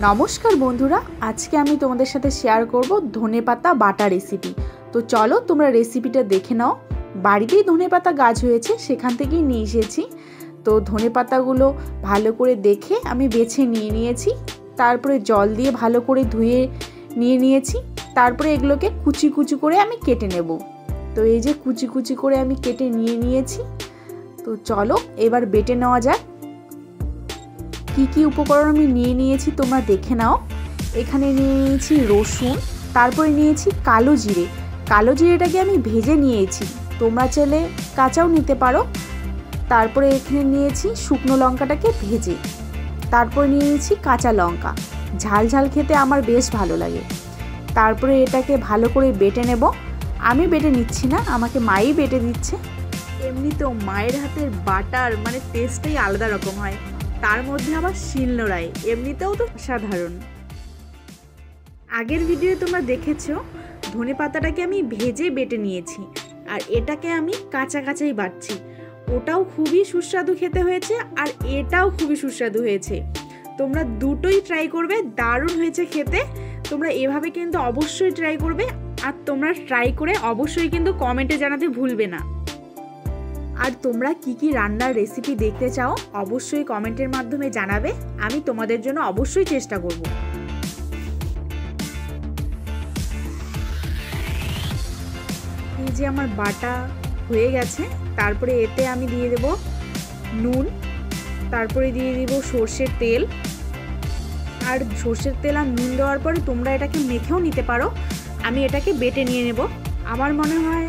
नमस्कार बंधुरा आज के आमी तोमादेर साथे शेयर करब धनेपाता बाटा रेसिपि। तो चलो तोमरा रेसिपिटा देखे नाओ। बाड़ीतेई धनेपाता गाछ हयेछे सेखान थेकेई निये एसेछि। तो धनेपातागुलो भालो करे देखे आमी बेছে निये नियेछि, तारपरे जल दिये भालो करे धुए निये नियेछि। तारपरे एगुलोके कुचि कुचि करे आमी केटे नेब। तो एई जे कुचि कुचि करे आमी केटे निये नियेछि। तो चलो एबार बेटे नेওয়া যাক। কি উপকরণ আমি নিয়ে নিয়েছি তোমরা দেখে নাও। এখানে নিয়ে নিয়েছি রসুন, তারপরে নিয়েছি কালো জিরে। কালো জিরেটাকে আমি ভেজে নিয়েছি, তোমরা চাইলে কাঁচাও নিতে পারো। তারপরে এখানে নিয়েছি শুকনো লঙ্কাটাকে ভেজে, তারপরে নিয়ে নিয়েছি কাঁচা লঙ্কা। ঝাল ঝাল খেতে আমার বেশ ভালো লাগে। তারপরে এটাকে ভালো করে বেটে নেব। আমি বেটে নিচ্ছি না, আমাকে মাই বেটে দিচ্ছে। এমনিতেও মায়ের হাতের বাটার মানে টেস্টটাই আলাদা রকম হয়, তার মধ্যে আবার শিলনোড়ায়, এমনিতেও তো সাধারণ। আগের ভিডিওতে তোমরা দেখেছো ধনেপাতাটাকে আমি ভেজে বেটে নিয়েছি, আর এটাকে আমি কাঁচা কাঁচাই বাটছি। ওটাও খুবই সুস্বাদু খেতে হয়েছে, আর এটাও খুবই সুস্বাদু হয়েছে। তোমরা দুটোই ট্রাই করবে, দারুণ হয়েছে খেতে। তোমরা এভাবে কিন্তু অবশ্যই ট্রাই করবে, আর তোমরা ট্রাই করে অবশ্যই কিন্তু কমেন্টে জানাতে ভুলবে না। আর তোমরা কি কি রান্নার রেসিপি দেখতে চাও অবশ্যই কমেন্টের মাধ্যমে জানাবে, আমি তোমাদের জন্য অবশ্যই চেষ্টা করব। এই যে আমার বাটা হয়ে গেছে, তারপরে এতে আমি দিয়ে দেব নুন, তারপরে দিয়ে দিব সরষের তেল। আর সরষের তেল আর নুন দেওয়ার পরে তোমরা এটাকে মেখেও নিতে পারো। আমি এটাকে বেটে নিয়ে নেব। আমার মনে হয়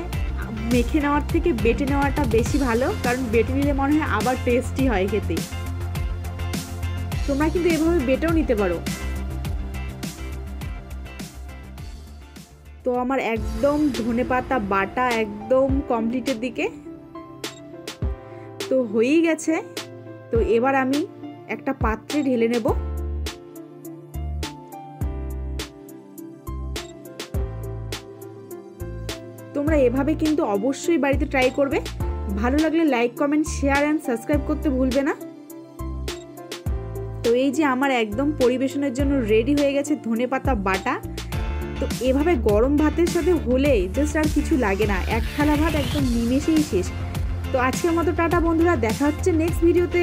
মেখে নেওয়ার থেকে বেটে নেওয়াটা বেশি ভালো, কারণ বেটে নিলে মনে হয় আবার টেস্টি হয় খেতে। তোমরা কিন্তু এভাবে বেটেও নিতে পারো। তো আমার একদম ধনেপাতা বাটা একদম কমপ্লিটের দিকে তো হয়েই গেছে। তো এবার আমি একটা পাত্রে ঢেলে নেব। তোমরা এভাবে কিন্তু অবশ্যই বাড়িতে ট্রাই করবে। ভালো লাগলে like comment share and subscribe করতে ভুলবে না। তো এই যে আমার একদম পরিবেশনের জন্য রেডি হয়ে গেছে ধনেপাতা বাটা। তো এভাবে গরম ভাতের সাথে হলে জাস্ট আর কিছু লাগে না, এক থালা ভাত একদম নিমেষেই শেষ। তো আজকের মতো টাটা বন্ধুরা, দেখা হচ্ছে নেক্সট ভিডিওতে।